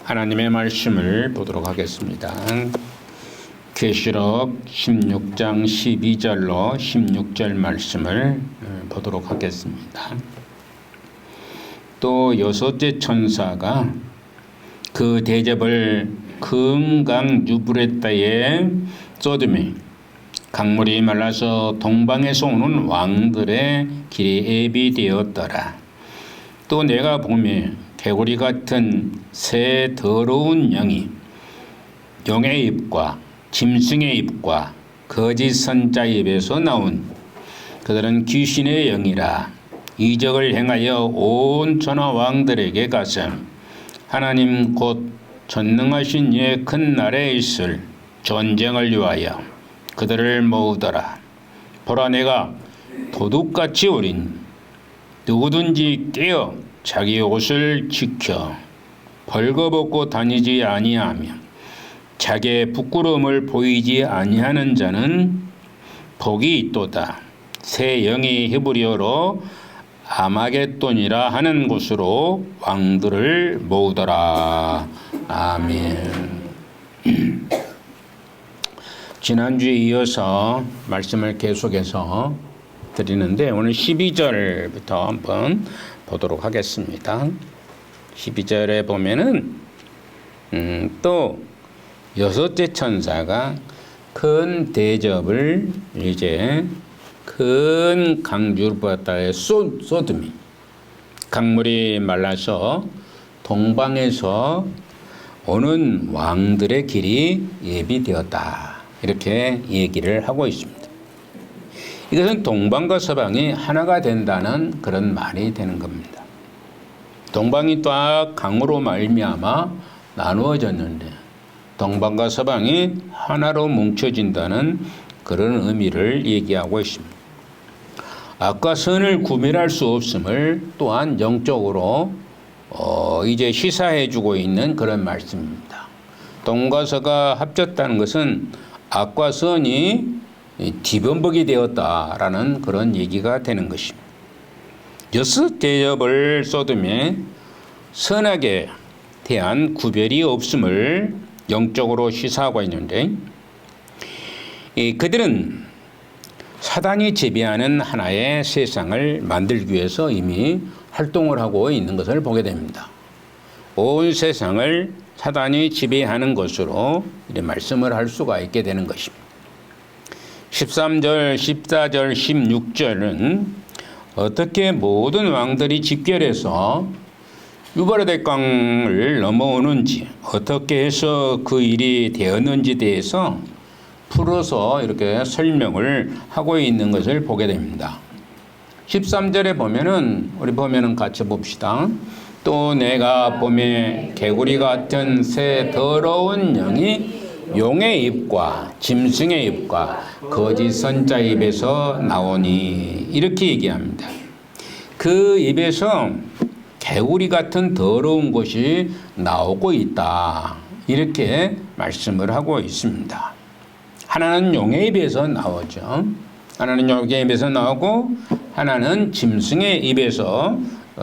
하나님의 말씀을 보도록 하겠습니다. 계시록 16장 12절로 16절 말씀을 보도록 하겠습니다. 또 여섯째 천사가 그 대접을 큰 강 유브레타에 쏟으며 강물이 말라서 동방에서 오는 왕들의 길이 예비되었더라. 또 내가 보며 개구리 같은 새 더러운 영이 용의 입과 짐승의 입과 거짓 선자 입에서 나온 그들은 귀신의 영이라. 이적을 행하여 온 천하 왕들에게 가서 하나님 곧 전능하신 이의 큰 날에 있을 전쟁을 위하여 그들을 모으더라. 보라, 내가 도둑같이 어린 누구든지 깨어 자기 옷을 지켜 벌거벗고 다니지 아니하며 자기의 부끄러움을 보이지 아니하는 자는 복이 있도다. 새 영이 히브리어로 아마겟돈이라 하는 곳으로 왕들을 모으더라. 아멘. 지난주에 이어서 말씀을 계속해서 드리는데 오늘 12절부터 한번 보도록 하겠습니다. 12절에 보면은 또 여섯째 천사가 큰 대접을 이제 큰 강유브레타에 쏟으니 강물이 말라서 동방에서 오는 왕들의 길이 예비되었다. 이렇게 얘기를 하고 있습니다. 이것은 동방과 서방이 하나가 된다는 그런 말이 되는 겁니다. 동방이 딱 강으로 말미암아 나누어졌는데 동방과 서방이 하나로 뭉쳐진다는 그런 의미를 얘기하고 있습니다. 악과 선을 구별할 수 없음을 또한 영적으로 이제 시사해주고 있는 그런 말씀입니다. 동과 서가 합쳤다는 것은 악과 선이 뒤범벅이 되었다라는 그런 얘기가 되는 것입니다. 여섯 대접을 쏟으며 선악에 대한 구별이 없음을 영적으로 시사하고 있는데 그들은 사단이 지배하는 하나의 세상을 만들기 위해서 이미 활동을 하고 있는 것을 보게 됩니다. 온 세상을 사단이 지배하는 것으로 이렇게 말씀을 할 수가 있게 되는 것입니다. 13절, 14절, 16절은 어떻게 모든 왕들이 집결해서 유브라데 강을 넘어오는지 어떻게 해서 그 일이 되었는지에 대해서 풀어서 이렇게 설명을 하고 있는 것을 보게 됩니다. 13절에 보면은 우리 보면은 같이 봅시다. 또 내가 보매 개구리 같은 새 더러운 영이 용의 입과 짐승의 입과 거짓 선자 입에서 나오니 이렇게 얘기합니다. 그 입에서 개구리 같은 더러운 것이 나오고 있다. 이렇게 말씀을 하고 있습니다. 하나는 용의 입에서 나오죠. 하나는 용의 입에서 나오고 하나는 짐승의 입에서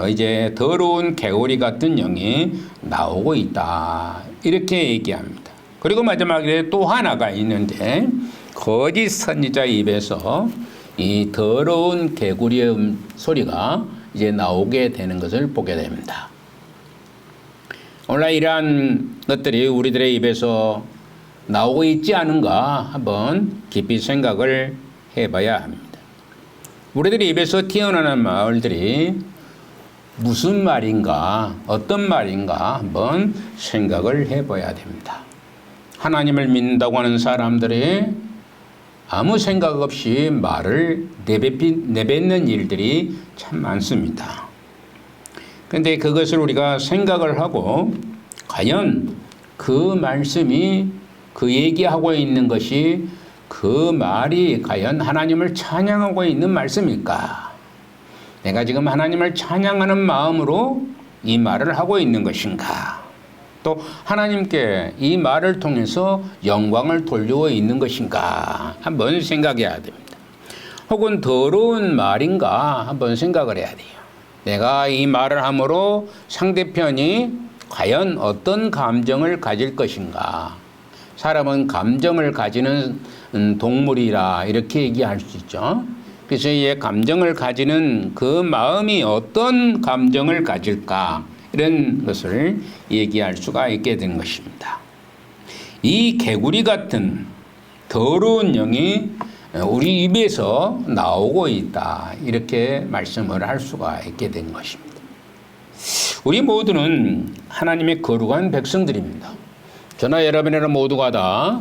이제 더러운 개구리 같은 영이 나오고 있다. 이렇게 얘기합니다. 그리고 마지막에 또 하나가 있는데 거짓 선지자 입에서 이 더러운 개구리의 소리가 이제 나오게 되는 것을 보게 됩니다. 오늘 이러한 것들이 우리들의 입에서 나오고 있지 않은가 한번 깊이 생각을 해봐야 합니다. 우리들의 입에서 튀어나오는 말들이 무슨 말인가, 어떤 말인가 한번 생각을 해봐야 됩니다. 하나님을 믿는다고 하는 사람들이 아무 생각 없이 말을 내뱉는 일들이 참 많습니다. 그런데 그것을 우리가 생각을 하고 과연 그 말씀이 그 얘기하고 있는 것이 그 말이 과연 하나님을 찬양하고 있는 말씀일까? 내가 지금 하나님을 찬양하는 마음으로 이 말을 하고 있는 것인가? 또 하나님께 이 말을 통해서 영광을 돌리고 있는 것인가? 한번 생각해야 됩니다. 혹은 더러운 말인가? 한번 생각을 해야 돼요. 내가 이 말을 함으로 상대편이 과연 어떤 감정을 가질 것인가? 사람은 감정을 가지는 동물이라 이렇게 얘기할 수 있죠. 그래서 이 감정을 가지는 그 마음이 어떤 감정을 가질까? 이런 것을 얘기할 수가 있게 된 것입니다. 이 개구리 같은 더러운 영이 우리 입에서 나오고 있다. 이렇게 말씀을 할 수가 있게 된 것입니다. 우리 모두는 하나님의 거룩한 백성들입니다. 저나 여러분이나 모두가 다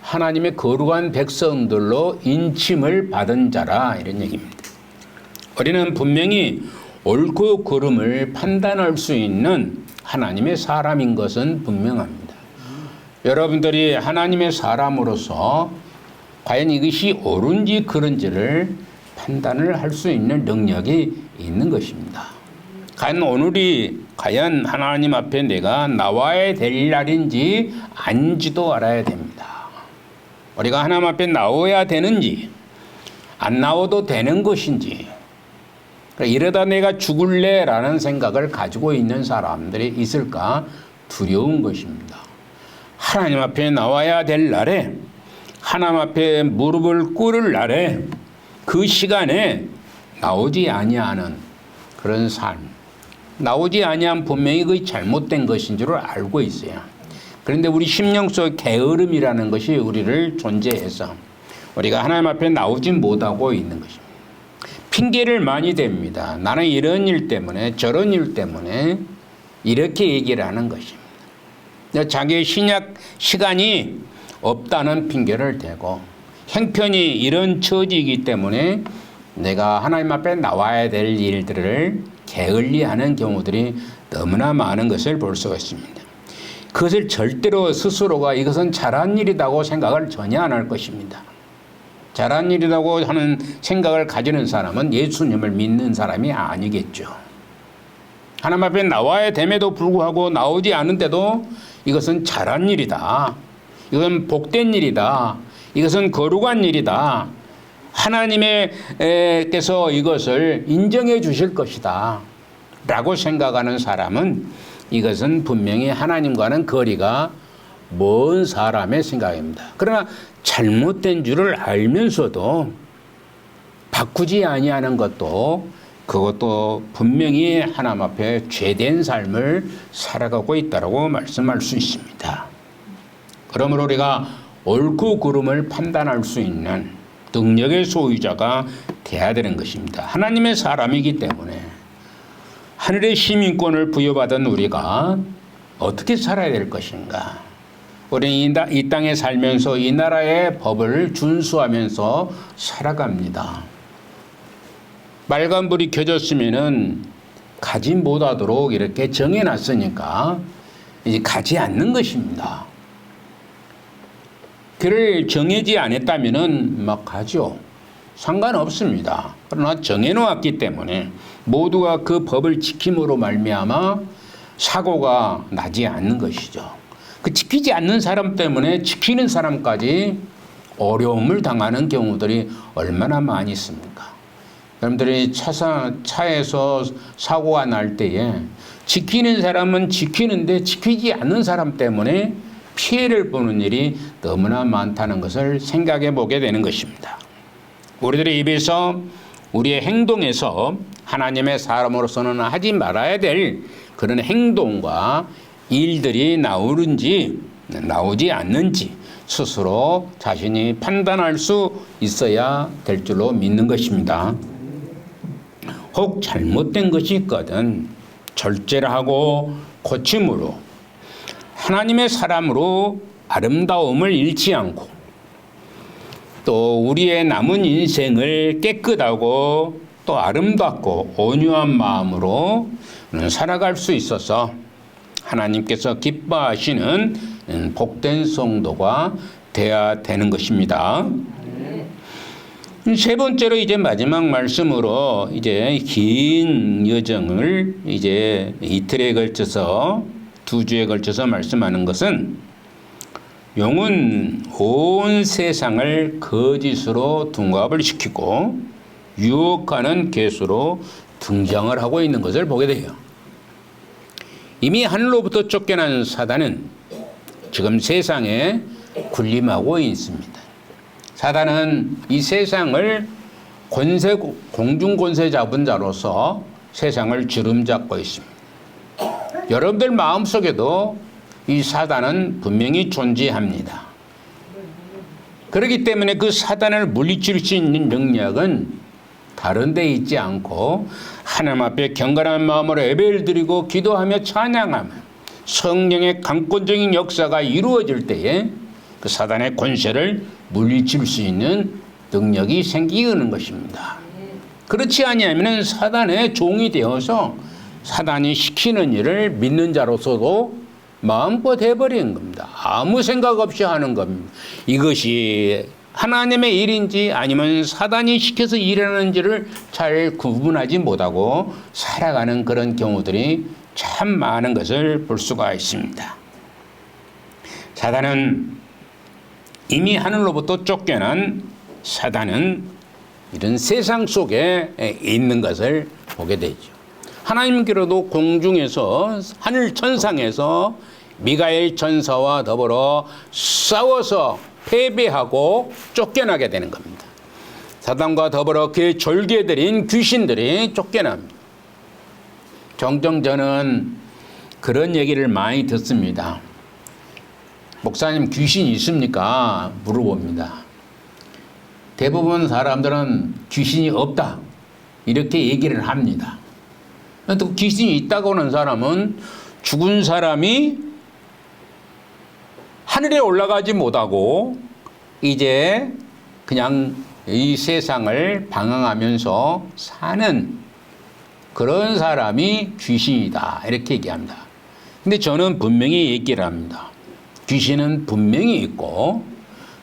하나님의 거룩한 백성들로 인침을 받은 자라 이런 얘기입니다. 우리는 분명히 옳고 그름을 판단할 수 있는 하나님의 사람인 것은 분명합니다. 여러분들이 하나님의 사람으로서 과연 이것이 옳은지 그른지를 판단을 할 수 있는 능력이 있는 것입니다. 과연 하나님 앞에 내가 나와야 될 날인지 아닌지도 알아야 됩니다. 우리가 하나님 앞에 나와야 되는지 안 나와도 되는 것인지 이러다 내가 죽을래라는 생각을 가지고 있는 사람들이 있을까 두려운 것입니다. 하나님 앞에 나와야 될 날에 하나님 앞에 무릎을 꿇을 날에 그 시간에 나오지 아니하는 그런 삶, 나오지 아니한 분명히 그 잘못된 것인 줄 알고 있어요. 그런데 우리 심령 속 게으름이라는 것이 우리를 존재해서 우리가 하나님 앞에 나오지 못하고 있는 것입니다. 핑계를 많이 댑니다. 나는 이런 일 때문에 저런 일 때문에 이렇게 얘기를 하는 것입니다. 자기의 신약 시간이 없다는 핑계를 대고 형편이 이런 처지이기 때문에 내가 하나님 앞에 나와야 될 일들을 게을리하는 경우들이 너무나 많은 것을 볼 수가 있습니다. 그것을 절대로 스스로가 이것은 잘한 일이라고 생각을 전혀 안 할 것입니다. 잘한 일이라고 하는 생각을 가지는 사람은 예수님을 믿는 사람이 아니겠죠. 하나님 앞에 나와야 됨에도 불구하고 나오지 않은데도 이것은 잘한 일이다. 이건 복된 일이다. 이것은 거룩한 일이다. 하나님께서 이것을 인정해 주실 것이다. 라고 생각하는 사람은 이것은 분명히 하나님과는 거리가 먼 사람의 생각입니다. 그러나 잘못된 줄을 알면서도 바꾸지 아니하는 것도 그것도 분명히 하나님 앞에 죄된 삶을 살아가고 있다고 말씀할 수 있습니다. 그러므로 우리가 옳고 그름을 판단할 수 있는 능력의 소유자가 되어야 되는 것입니다. 하나님의 사람이기 때문에 하늘의 시민권을 부여받은 우리가 어떻게 살아야 될 것인가? 우리는 이 땅에 살면서 이 나라의 법을 준수하면서 살아갑니다. 빨간불이 켜졌으면은 가지 못하도록 이렇게 정해놨으니까 이제 가지 않는 것입니다. 그를 정해지 않았다면은 막 가죠. 상관없습니다. 그러나 정해놓았기 때문에 모두가 그 법을 지킴으로 말미암아 사고가 나지 않는 것이죠. 그 지키지 않는 사람 때문에 지키는 사람까지 어려움을 당하는 경우들이 얼마나 많이 있습니까? 여러분들이 차에서 사고가 날 때에 지키는 사람은 지키는데 지키지 않는 사람 때문에 피해를 보는 일이 너무나 많다는 것을 생각해 보게 되는 것입니다. 우리들의 입에서 우리의 행동에서 하나님의 사람으로서는 하지 말아야 될 그런 행동과 일들이 나오는지 나오지 않는지 스스로 자신이 판단할 수 있어야 될 줄로 믿는 것입니다. 혹 잘못된 것이 있거든 절제를 하고 고침으로 하나님의 사람으로 아름다움을 잃지 않고 또 우리의 남은 인생을 깨끗하고 또 아름답고 온유한 마음으로 살아갈 수 있어서 하나님께서 기뻐하시는 복된 성도가 되어야 되는 것입니다. 세 번째로 이제 마지막 말씀으로 이제 긴 여정을 이제 이틀에 걸쳐서 2주에 걸쳐서 말씀하는 것은 용은 온 세상을 거짓으로 둔갑을 시키고 유혹하는 괴수로 등장을 하고 있는 것을 보게 돼요. 이미 하늘로부터 쫓겨난 사단은 지금 세상에 군림하고 있습니다. 사단은 이 세상을 공중 권세 잡은 자로서 세상을 주름잡고 있습니다. 여러분들 마음속에도 이 사단은 분명히 존재합니다. 그렇기 때문에 그 사단을 물리칠 수 있는 능력은 다른 데 있지 않고 하나님 앞에 경건한 마음으로 예배를 드리고 기도하며 찬양하며 성령의 강권적인 역사가 이루어질 때에 그 사단의 권세를 물리칠 수 있는 능력이 생기는 것입니다. 그렇지 아니하면 사단의 종이 되어서 사단이 시키는 일을 믿는 자로서도 마음껏 해버리는 겁니다. 아무 생각 없이 하는 겁니다. 이것이 하나님의 일인지 아니면 사단이 시켜서 일하는지를 잘 구분하지 못하고 살아가는 그런 경우들이 참 많은 것을 볼 수가 있습니다. 사단은 이미 하늘로부터 쫓겨난 사단은 이런 세상 속에 있는 것을 보게 되죠. 하나님께로도 공중에서 하늘 천상에서 미가엘 천사와 더불어 싸워서 패배하고 쫓겨나게 되는 겁니다. 사단과 더불어 그의 졸개들인 귀신들이 쫓겨납니다. 종종 저는 그런 얘기를 많이 듣습니다. 목사님 귀신이 있습니까? 물어봅니다. 대부분 사람들은 귀신이 없다 이렇게 얘기를 합니다. 또 귀신이 있다고 하는 사람은 죽은 사람이 하늘에 올라가지 못하고 이제 그냥 이 세상을 방황하면서 사는 그런 사람이 귀신이다 이렇게 얘기합니다. 근데 저는 분명히 얘기를 합니다. 귀신은 분명히 있고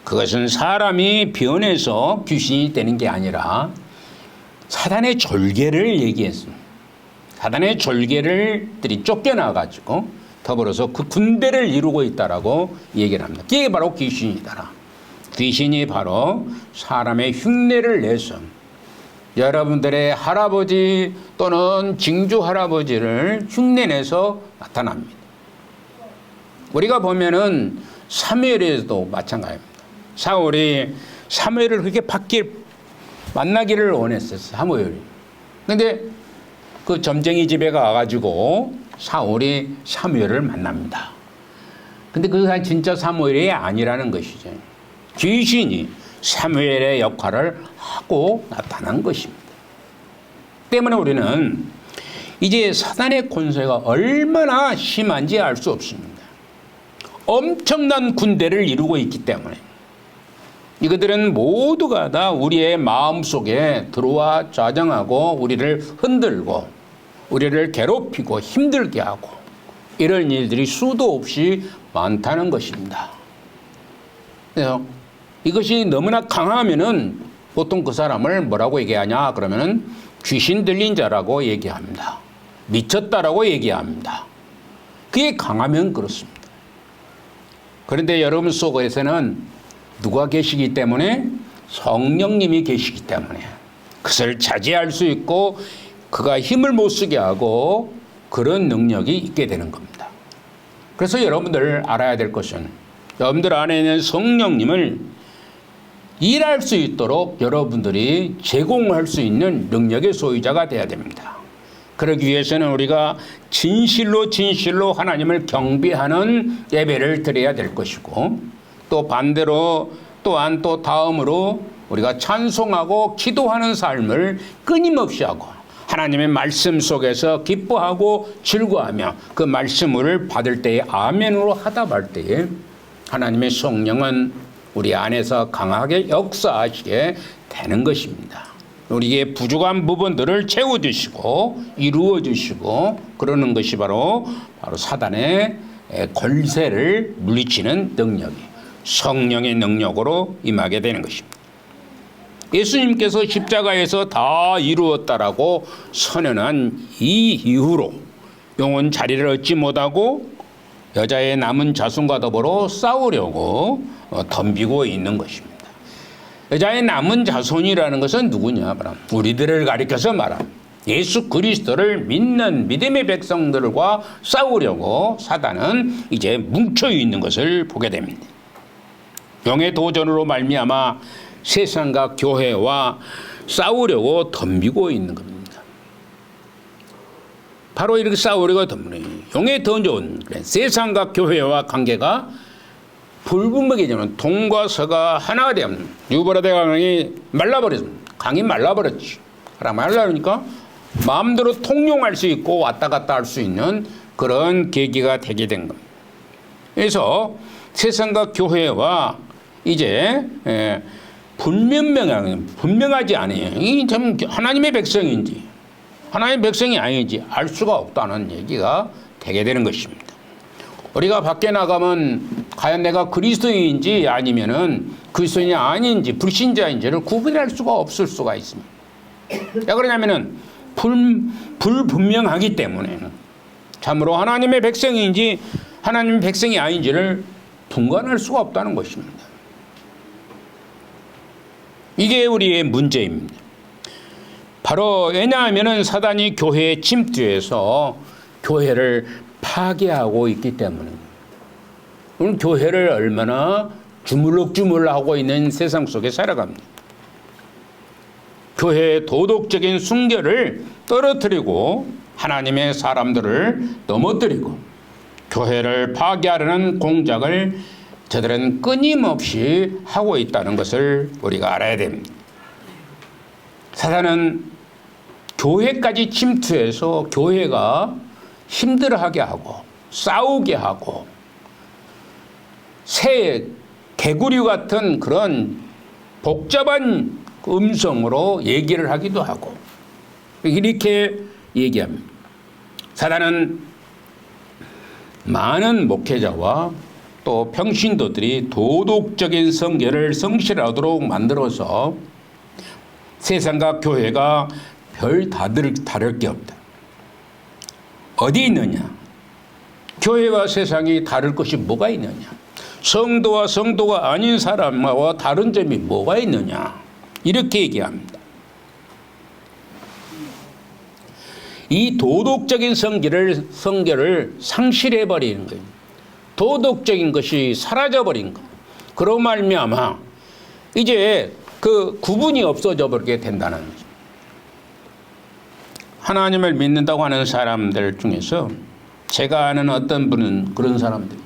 그것은 사람이 변해서 귀신이 되는 게 아니라 사단의 졸개를 얘기했습니다. 사단의 졸개들이 쫓겨나가지고 더불어서 그 군대를 이루고 있다라고 얘기를 합니다. 그게 바로 귀신이다. 귀신이 바로 사람의 흉내를 내서 여러분들의 할아버지 또는 징주 할아버지를 흉내내서 나타납니다. 우리가 보면은 사무엘에서도 마찬가지입니다. 사울이 사무엘을 그렇게 만나기를 원했어요. 사무엘이. 근데 그 점쟁이 집에 가가지고 사울이 사무엘을 만납니다. 근데 그가 진짜 사무엘이 아니라는 것이죠. 귀신이 사무엘의 역할을 하고 나타난 것입니다. 때문에 우리는 이제 사단의 권세가 얼마나 심한지 알 수 없습니다. 엄청난 군대를 이루고 있기 때문에 이것들은 모두가 다 우리의 마음속에 들어와 좌정하고 우리를 흔들고 우리를 괴롭히고 힘들게 하고 이런 일들이 수도 없이 많다는 것입니다. 그래서 이것이 너무나 강하면은 보통 그 사람을 뭐라고 얘기하냐 그러면은 귀신 들린 자라고 얘기합니다. 미쳤다라고 얘기합니다. 그게 강하면 그렇습니다. 그런데 여러분 속에서는 누가 계시기 때문에 성령님이 계시기 때문에 그것을 차지할 수 있고 그가 힘을 못 쓰게 하고 그런 능력이 있게 되는 겁니다. 그래서 여러분들 알아야 될 것은 여러분들 안에 있는 성령님을 일할 수 있도록 여러분들이 제공할 수 있는 능력의 소유자가 되어야 됩니다. 그러기 위해서는 우리가 진실로 하나님을 경배하는 예배를 드려야 될 것이고 또 반대로 또한 또 다음으로 우리가 찬송하고 기도하는 삶을 끊임없이 하고 하나님의 말씀 속에서 기뻐하고 즐거워하며 그 말씀을 받을 때에 아멘으로 하답할 때에 하나님의 성령은 우리 안에서 강하게 역사하시게 되는 것입니다. 우리의 부족한 부분들을 채워주시고 이루어주시고 그러는 것이 바로 사단의 권세를 물리치는 능력이 성령의 능력으로 임하게 되는 것입니다. 예수님께서 십자가에서 다 이루었다라고 선언한 이 이후로 영혼 자리를 얻지 못하고 여자의 남은 자손과 더불어 싸우려고 덤비고 있는 것입니다. 여자의 남은 자손이라는 것은 누구냐? 우리들을 가리켜서 말합니다. 예수 그리스도를 믿는 믿음의 백성들과 싸우려고 사단은 이제 뭉쳐 있는 것을 보게 됩니다. 영의 도전으로 말미암아 세상과 교회와 싸우려고 덤비고 있는 겁니다. 바로 이렇게 싸우려고 덤비는 영의 도전, 세상과 교회와 관계가 불분명히 되면 동과 서가 하나가 되면 유브라데 강이 말라버렸습니다. 강이 말라버렸지. 말라버리니까 마음대로 통용할 수 있고 왔다 갔다 할 수 있는 그런 계기가 되게 된 겁니다. 그래서 세상과 교회와 이제 분명하지 않아요. 이 참 하나님의 백성인지 하나님의 백성이 아닌지 알 수가 없다는 얘기가 되게 되는 것입니다. 우리가 밖에 나가면 과연 내가 그리스도인인지 아니면은 그리스도인이 아닌지 불신자인지를 구분할 수가 없을 수가 있습니다. 왜 그러냐면은 불분명하기 때문에 참으로 하나님의 백성인지 하나님의 백성이 아닌지를 분간할 수가 없다는 것입니다. 이게 우리의 문제입니다. 바로 왜냐하면은 사단이 교회에 침투해서 교회를 파괴하고 있기 때문에 오늘 교회를 얼마나 주물럭주물하고 있는 세상 속에 살아갑니다. 교회의 도덕적인 순결을 떨어뜨리고 하나님의 사람들을 넘어뜨리고 교회를 파괴하려는 공작을 저들은 끊임없이 하고 있다는 것을 우리가 알아야 됩니다. 사단은 교회까지 침투해서 교회가 힘들어하게 하고 싸우게 하고 새 개구리 같은 그런 복잡한 음성으로 얘기를 하기도 하고 이렇게 얘기합니다. 사단은 많은 목회자와 또 평신도들이 도덕적인 성결을 성실하도록 만들어서 세상과 교회가 별 다를 게 없다. 어디 있느냐? 교회와 세상이 다를 것이 뭐가 있느냐? 성도와 성도가 아닌 사람과 다른 점이 뭐가 있느냐? 이렇게 얘기합니다. 이 도덕적인 성결을 상실해버리는 거예요. 도덕적인 것이 사라져버린 것. 그로 말미암아 이제 그 구분이 없어져 버리게 된다는 거죠. 하나님을 믿는다고 하는 사람들 중에서 제가 아는 어떤 분은 그런 사람들.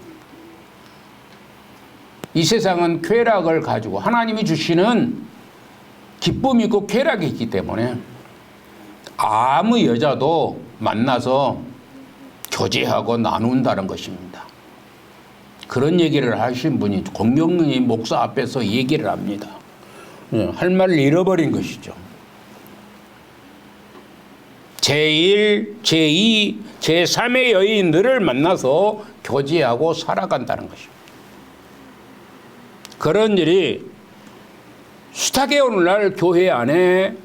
이 세상은 쾌락을 가지고 하나님이 주시는 기쁨이 있고 쾌락이 있기 때문에 아무 여자도 만나서 교제하고 나눈다는 것입니다. 그런 얘기를 하신 분이 공경의 목사 앞에서 얘기를 합니다. 할 말을 잃어버린 것이죠. 제1, 제2, 제3의 여인들을 만나서 교제하고 살아간다는 것입니다. 그런 일이 숱하게 오늘날 교회 안에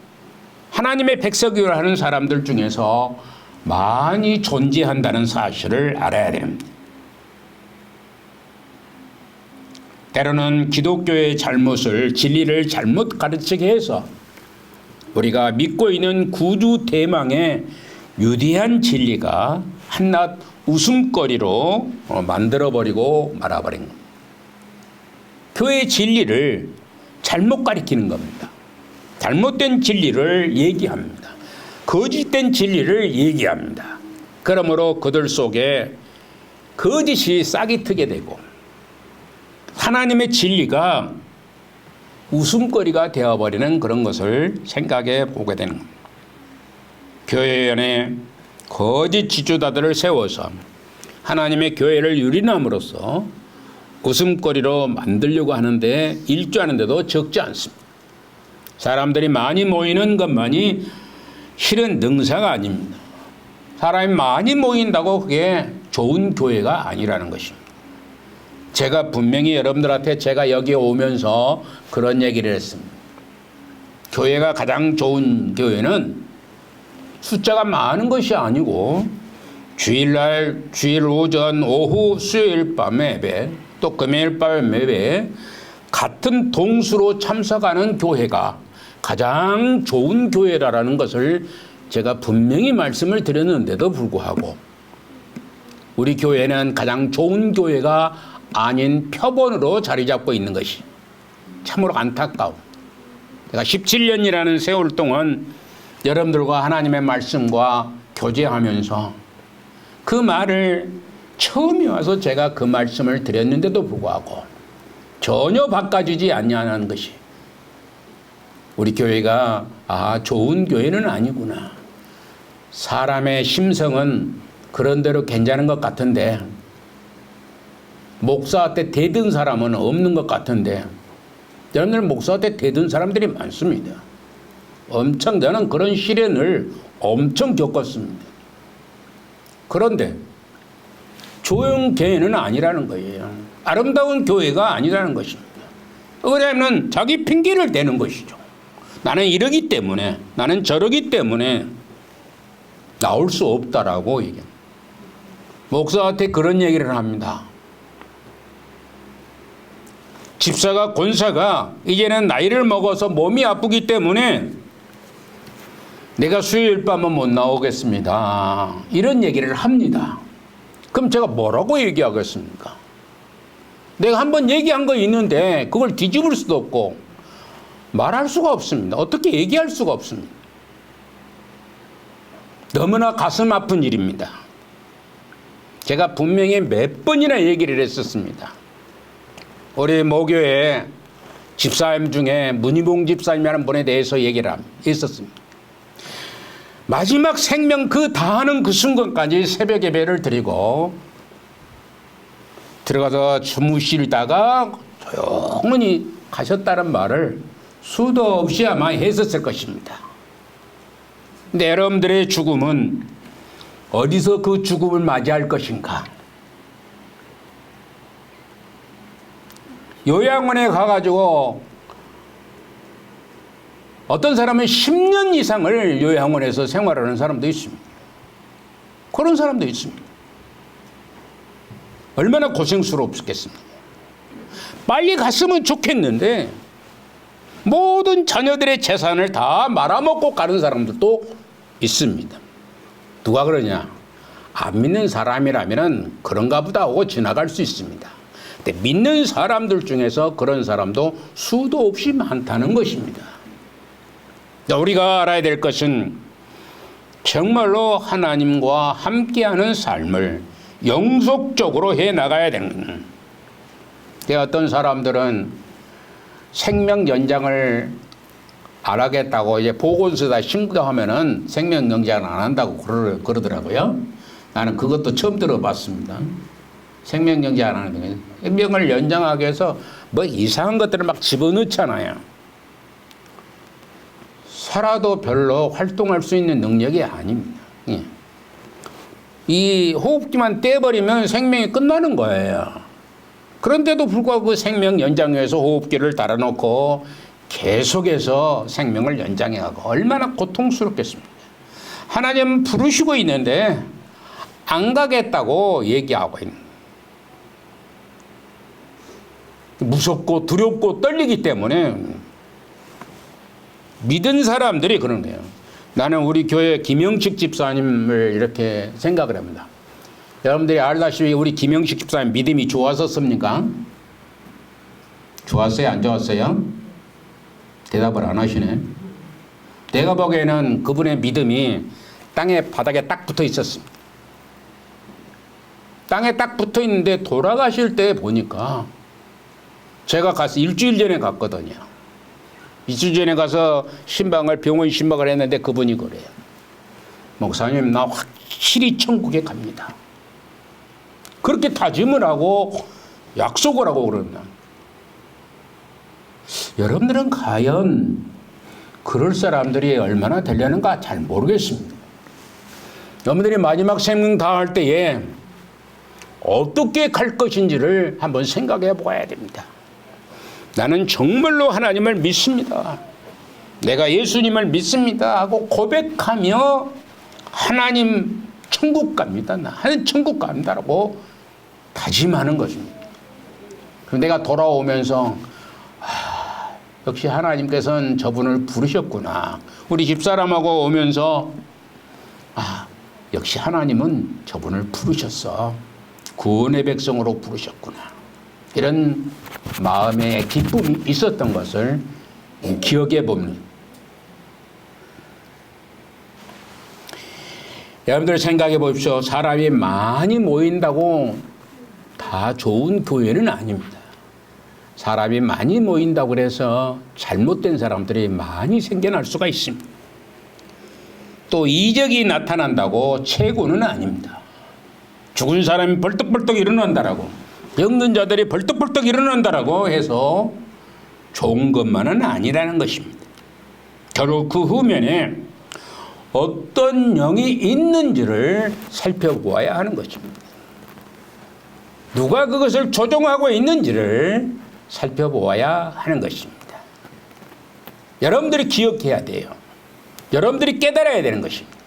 하나님의 백성이라 하는 사람들 중에서 많이 존재한다는 사실을 알아야 됩니다. 때로는 기독교의 잘못을 진리를 잘못 가르치게 해서 우리가 믿고 있는 구주 대망의 위대한 진리가 한낱 웃음거리로 만들어버리고 말아버린 겁니다. 교회의 진리를 잘못 가리키는 겁니다. 잘못된 진리를 얘기합니다. 거짓된 진리를 얘기합니다. 그러므로 그들 속에 거짓이 싹이 트게 되고 하나님의 진리가 웃음거리가 되어버리는 그런 것을 생각해 보게 되는 겁니다. 교회 안에 거짓 지주자들을 세워서 하나님의 교회를 유린함으로써 웃음거리로 만들려고 하는데 일조하는데도 적지 않습니다. 사람들이 많이 모이는 것만이 실은 능사가 아닙니다. 사람이 많이 모인다고 그게 좋은 교회가 아니라는 것입니다. 제가 분명히 여러분들한테 제가 여기 오면서 그런 얘기를 했습니다. 교회가 가장 좋은 교회는 숫자가 많은 것이 아니고 주일날, 주일 오전, 오후, 수요일 밤 예배, 또 금요일 밤 예배에 같은 동수로 참석하는 교회가 가장 좋은 교회라는 것을 제가 분명히 말씀을 드렸는데도 불구하고 우리 교회는 가장 좋은 교회가 아닌 표본으로 자리 잡고 있는 것이 참으로 안타까워. 제가 17년이라는 세월 동안 여러분들과 하나님의 말씀과 교제하면서 그 말을 처음에 와서 제가 그 말씀을 드렸는데도 불구하고 전혀 바꿔주지 않냐는 것이 우리 교회가 좋은 교회는 아니구나. 사람의 심성은 그런대로 괜찮은 것 같은데 목사한테 대든 사람은 없는 것 같은데 여러분들 목사한테 대든 사람들이 많습니다. 저는 그런 시련을 엄청 겪었습니다. 그런데 좋은 교회는 아니라는 거예요. 아름다운 교회가 아니라는 것입니다. 왜냐하면 자기 핑계를 대는 것이죠. 나는 이러기 때문에, 나는 저러기 때문에 나올 수 없다라고 얘기합니다. 목사한테 그런 얘기를 합니다. 집사가, 권사가 이제는 나이를 먹어서 몸이 아프기 때문에 내가 수요일 밤은 못 나오겠습니다. 이런 얘기를 합니다. 그럼 제가 뭐라고 얘기하겠습니까? 내가 한번 얘기한 거 있는데 그걸 뒤집을 수도 없고 말할 수가 없습니다. 어떻게 얘기할 수가 없습니다. 너무나 가슴 아픈 일입니다. 제가 분명히 몇 번이나 얘기를 했었습니다. 우리 모교회 집사님 중에 문희봉 집사님이라는 분에 대해서 얘기를 했었습니다. 마지막 생명 다하는 그 순간까지 새벽 예배를 드리고 들어가서 주무시다가 조용히 가셨다는 말을 수도 없이 아마 했었을 것입니다. 근데 여러분들의 죽음은 어디서 그 죽음을 맞이할 것인가? 요양원에 가가지고 어떤 사람은 10년 이상을 요양원에서 생활하는 사람도 있습니다. 그런 사람도 있습니다. 얼마나 고생스럽겠습니까? 빨리 갔으면 좋겠는데 모든 자녀들의 재산을 다 말아먹고 가는 사람들도 있습니다. 누가 그러냐? 안 믿는 사람이라면 그런가 보다 하고 지나갈 수 있습니다. 근데 믿는 사람들 중에서 그런 사람도 수도 없이 많다는 것입니다. 우리가 알아야 될 것은 정말로 하나님과 함께하는 삶을 영속적으로 해나가야 되는 거예요. 어떤 사람들은 생명 연장을 안 하겠다고 이제 보건소에다 신고하면은 생명 연장을 안 한다고 그러더라고요. 나는 그것도 처음 들어봤습니다. 생명 연장 안 하는 거예요. 생명을 연장하기 위해서 뭐 이상한 것들을 막 집어넣잖아요. 살아도 별로 활동할 수 있는 능력이 아닙니다. 예. 이 호흡기만 떼버리면 생명이 끝나는 거예요. 그런데도 불구하고 그 생명 연장 위해서 호흡기를 달아놓고 계속해서 생명을 연장해가고 얼마나 고통스럽겠습니까? 하나님 부르시고 있는데 안 가겠다고 얘기하고 있는 거예요. 무섭고 두렵고 떨리기 때문에 믿은 사람들이 그런 거예요. 나는 우리 교회 김영식 집사님을 이렇게 생각을 합니다. 여러분들이 알다시피 우리 김영식 집사님 믿음이 좋았었습니까? 좋았어요? 안 좋았어요? 대답을 안 하시네. 내가 보기에는 그분의 믿음이 땅에 바닥에 딱 붙어 있었습니다. 땅에 딱 붙어 있는데 돌아가실 때 보니까 제가 가서 일주일 전에 갔거든요. 일주일 전에 가서 병원 신방을 했는데 그분이 그래요. 목사님, 나 확실히 천국에 갑니다. 그렇게 다짐을 하고 약속을 하고 그런다. 여러분들은 과연 그럴 사람들이 얼마나 되려는가 잘 모르겠습니다. 여러분들이 마지막 생명 다할 때에 어떻게 갈 것인지를 한번 생각해 보아야 됩니다. 나는 정말로 하나님을 믿습니다. 내가 예수님을 믿습니다 하고 고백하며 하나님 천국 갑니다. 나는 천국 간다라고 다짐하는 것입니다. 그럼 내가 돌아오면서 역시 하나님께서는 저분을 부르셨구나. 우리 집사람하고 오면서 아, 역시 하나님은 저분을 부르셨어. 구원의 백성으로 부르셨구나. 이런 마음의 기쁨이 있었던 것을 기억해 봅니다. 여러분들 생각해 보십시오. 사람이 많이 모인다고 다 좋은 교회는 아닙니다. 사람이 많이 모인다고 해서 잘못된 사람들이 많이 생겨날 수가 있습니다. 또 이적이 나타난다고 최고는 아닙니다. 죽은 사람이 벌떡벌떡 일어난다라고, 병든 자들이 벌떡벌떡 일어난다라고 해서 좋은 것만은 아니라는 것입니다. 결국 그 후면에 어떤 영이 있는지를 살펴보아야 하는 것입니다. 누가 그것을 조종하고 있는지를 살펴보아야 하는 것입니다. 여러분들이 기억해야 돼요. 여러분들이 깨달아야 되는 것입니다.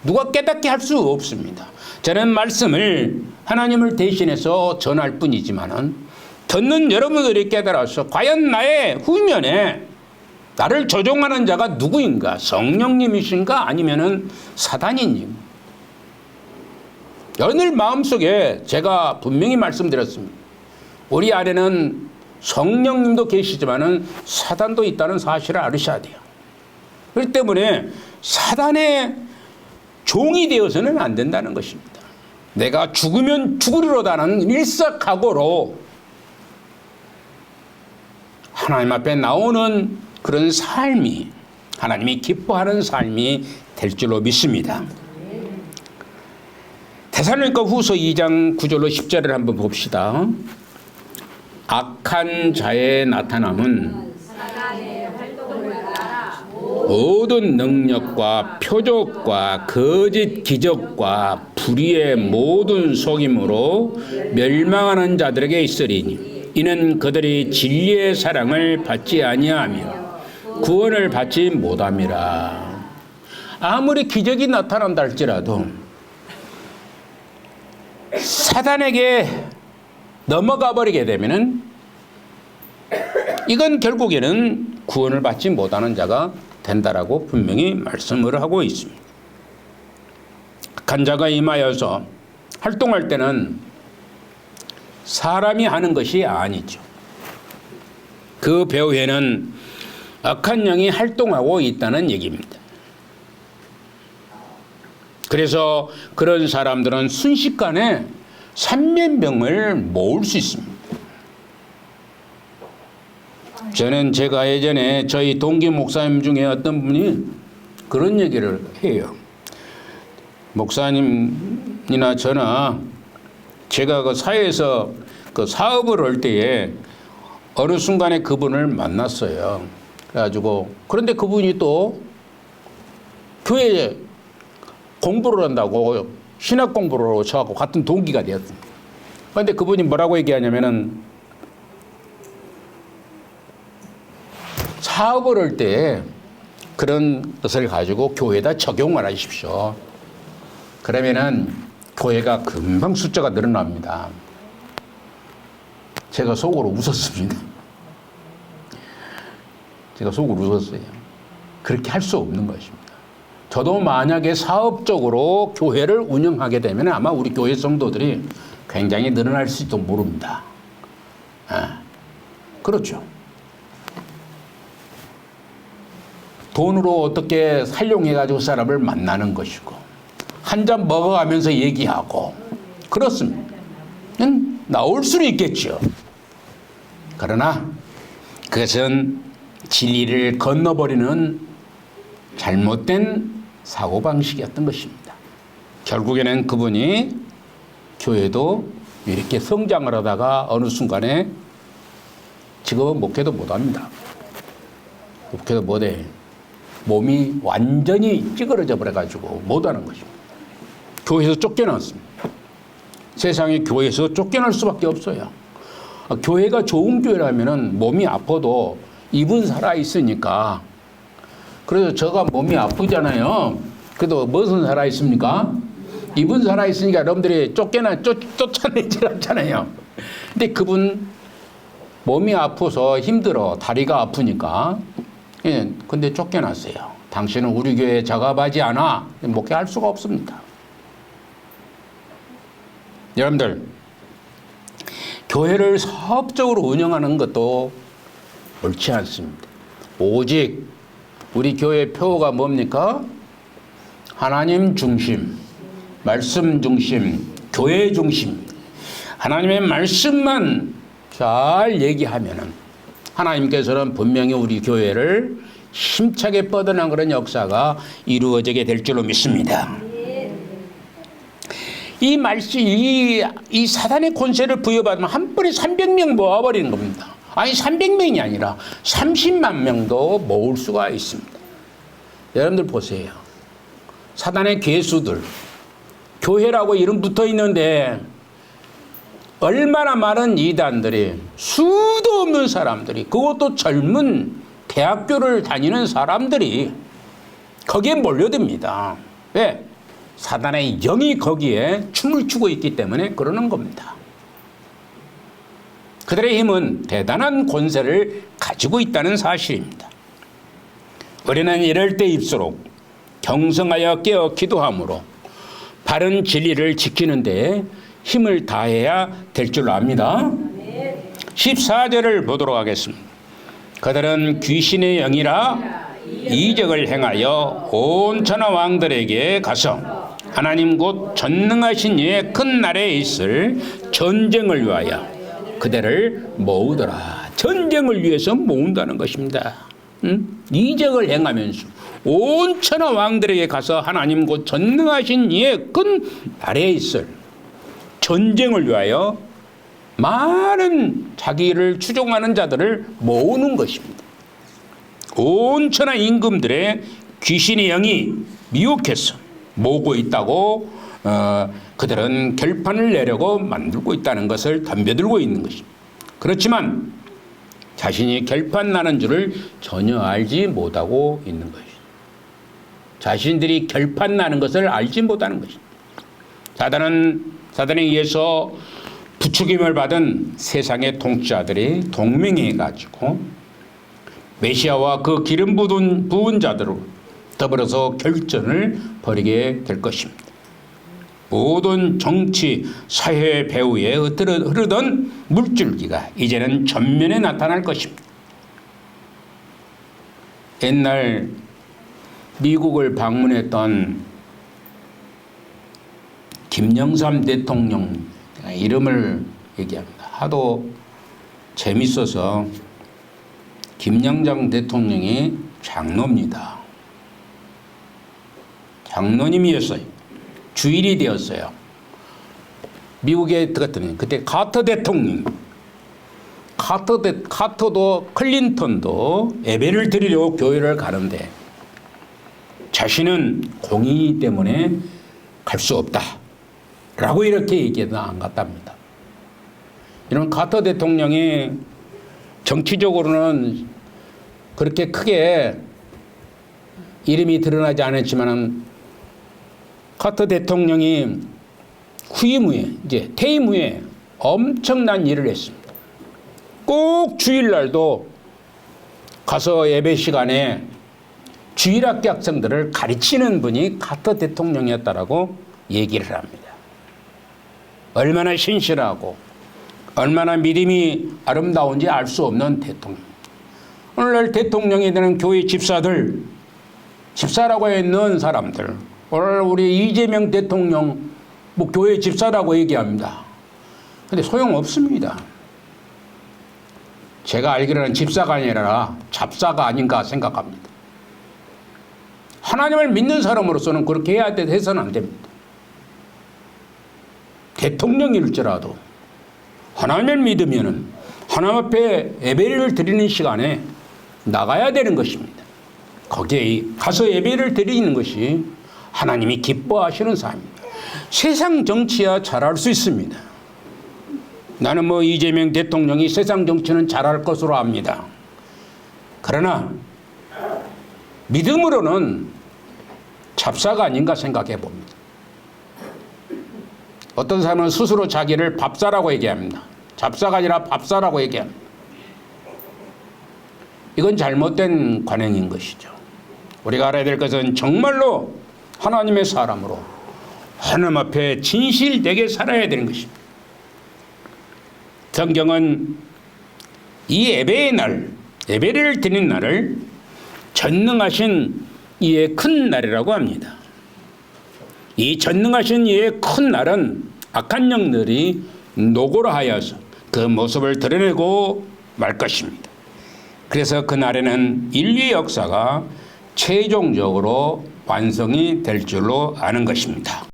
누가 깨닫게 할 수 없습니다. 저는 말씀을 하나님을 대신해서 전할 뿐이지만은 듣는 여러분들이 깨달아서 과연 나의 후면에 나를 조종하는 자가 누구인가? 성령님이신가? 아니면은 사단이님? 오늘 마음속에 제가 분명히 말씀드렸습니다. 우리 안에는 성령님도 계시지만은 사단도 있다는 사실을 알으셔야 돼요. 그렇기 때문에 사단의 종이 되어서는 안 된다는 것입니다. 내가 죽으면 죽으리로다는 일사각오로 하나님 앞에 나오는 그런 삶이, 하나님이 기뻐하는 삶이 될 줄로 믿습니다. 데살로니가 후서 2장 9절로 10절을 한번 봅시다. 악한 자의 나타남은 모든 능력과 표적과 거짓 기적과 불의의 모든 속임으로 멸망하는 자들에게 있으리니 이는 그들이 진리의 사랑을 받지 아니하며 구원을 받지 못함이라. 아무리 기적이 나타난다 할지라도 사단에게 넘어가 버리게 되면은 이건 결국에는 구원을 받지 못하는 자가 된다라고 분명히 말씀을 하고 있습니다. 악한 자가 임하여서 활동할 때는 사람이 하는 것이 아니죠. 그 배후에는 악한 영이 활동하고 있다는 얘기입니다. 그래서 그런 사람들은 순식간에 300명을 모을 수 있습니다. 저는 제가 예전에 저희 동기 목사님 중에 어떤 분이 그런 얘기를 해요. 목사님이나 저나 제가 그 사회에서 그 사업을 할 때에 어느 순간에 그분을 만났어요. 그래가지고 그런데 그분이 또 교회에 공부를 한다고 신학 공부를 저하고 같은 동기가 되었습니다. 그런데 그분이 뭐라고 얘기하냐면은 사업을 할 때 그런 것을 가지고 교회에다 적용을 하십시오. 그러면은 교회가 금방 숫자가 늘어납니다. 제가 속으로 웃었습니다. 제가 속으로 웃었어요. 그렇게 할 수 없는 것입니다. 저도 만약에 사업적으로 교회를 운영하게 되면 아마 우리 교회 성도들이 굉장히 늘어날 수도 모릅니다. 그렇죠. 돈으로 어떻게 활용해가지고 사람을 만나는 것이고 한 잔 먹어가면서 얘기하고 그렇습니다. 나올 수는 있겠죠. 그러나 그것은 진리를 건너버리는 잘못된 사고방식이었던 것입니다. 결국에는 그분이 교회도 이렇게 성장을 하다가 어느 순간에 지금은 목회도 못합니다. 목회도 못해. 몸이 완전히 찌그러져 버려가지고 못하는 것입니다. 교회에서 쫓겨났습니다. 세상에 교회에서 쫓겨날 수밖에 없어요. 교회가 좋은 교회라면 몸이 아파도 입은 살아있으니까. 그래서 저가 몸이 아프잖아요. 그래도 무엇은 살아있습니까? 입은 살아있으니까 여러분들이 쫓아내질 않잖아요. 근데 그분 몸이 아파서 힘들어. 다리가 아프니까. 예, 근데 쫓겨났어요. 당신은 우리 교회에 적합하지 않아 목회할 수가 없습니다. 여러분들, 교회를 사업적으로 운영하는 것도 옳지 않습니다. 오직 우리 교회 표어가 뭡니까? 하나님 중심, 말씀 중심, 교회 중심. 하나님의 말씀만 잘 얘기하면은 하나님께서는 분명히 우리 교회를 힘차게 뻗어난 그런 역사가 이루어지게 될 줄로 믿습니다. 이 말씀, 이 사단의 권세를 부여받으면 한 번에 300명 모아버리는 겁니다. 아니 300명이 아니라 30만 명도 모을 수가 있습니다. 여러분들 보세요. 사단의 괴수들, 교회라고 이름 붙어 있는데 얼마나 많은 이단들이, 수도 없는 사람들이, 그것도 젊은 대학교를 다니는 사람들이 거기에 몰려듭니다. 왜? 사단의 영이 거기에 춤을 추고 있기 때문에 그러는 겁니다. 그들의 힘은 대단한 권세를 가지고 있다는 사실입니다. 우리는 이럴 때일수록 경성하여 깨어 기도함으로 바른 진리를 지키는 데 힘을 다해야 될 줄 압니다. 14절을 보도록 하겠습니다. 그들은 귀신의 영이라 이적을 행하여 온 천하 왕들에게 가서 하나님 곧 전능하신 이의 큰 날에 있을 전쟁을 위하여 그들을 모으더라. 전쟁을 위해서 모은다는 것입니다. 이적을 행하면서 온 천하 왕들에게 가서 하나님 곧 전능하신 이의 큰 날에 있을 전쟁을 위하여 많은 자기를 추종하는 자들을 모으는 것입니다. 온 천하 임금들의 귀신의 영이 미혹해서 모으고 있다고 그들은 결판을 내려고 만들고 있다는 것을 덤벼들고 있는 것입니다. 그렇지만 자신이 결판 나는 줄을 전혀 알지 못하고 있는 것입니다. 자신들이 결판 나는 것을 알지 못하는 것입니다. 사단에 의해서 부추김을 받은 세상의 통치자들이 동맹해 가지고 메시아와 그 기름 부은 자들로 더불어서 결전을 벌이게 될 것입니다. 모든 정치, 사회 배후에 흐르던 물줄기가 이제는 전면에 나타날 것입니다. 옛날 미국을 방문했던 김영삼 대통령 이름을 얘기합니다. 하도 재밌어서 김영삼 대통령이 장로입니다. 장로님이었어요. 주일이 되었어요. 미국에 들어갔더니 그때 카터 대통령, 카터도 클린턴도 예배를 드리려고 교회를 가는데 자신은 공의 때문에 갈 수 없다 라고 이렇게 얘기해도 안 갔답니다. 이런 카터 대통령이 정치적으로는 그렇게 크게 이름이 드러나지 않았지만 카터 대통령이 후임 후에 이제 퇴임 후에 엄청난 일을 했습니다. 꼭 주일날도 가서 예배 시간에 주일학교 학생들을 가르치는 분이 카터 대통령이었다라고 얘기를 합니다. 얼마나 신실하고 얼마나 믿음이 아름다운지 알 수 없는 대통령. 오늘날 대통령이 되는 교회 집사라고 있는 사람들, 오늘 우리 이재명 대통령 뭐 교회 집사라고 얘기합니다. 근데 소용없습니다. 제가 알기로는 집사가 아니라 잡사가 아닌가 생각합니다. 하나님을 믿는 사람으로서는 그렇게 해서는 안 됩니다. 대통령일지라도 하나님을 믿으면은 하나님 앞에 예배를 드리는 시간에 나가야 되는 것입니다. 거기에 가서 예배를 드리는 것이 하나님이 기뻐하시는 삶입니다. 세상 정치야 잘할 수 있습니다. 나는 뭐 이재명 대통령이 세상 정치는 잘할 것으로 압니다. 그러나 믿음으로는 잡사가 아닌가 생각해 봅니다. 어떤 사람은 스스로 자기를 밥사라고 얘기합니다. 잡사가 아니라 밥사라고 얘기합니다. 이건 잘못된 관행인 것이죠. 우리가 알아야 될 것은 정말로 하나님의 사람으로 하나님 앞에 진실되게 살아야 되는 것입니다. 성경은 이 예배의 날, 예배를 드리는 날을 전능하신 이의 큰 날이라고 합니다. 이 전능하신 이의 큰 날은 악한 영들이 노골하여서 그 모습을 드러내고 말 것입니다. 그래서 그 날에는 인류의 역사가 최종적으로 완성이 될 줄로 아는 것입니다.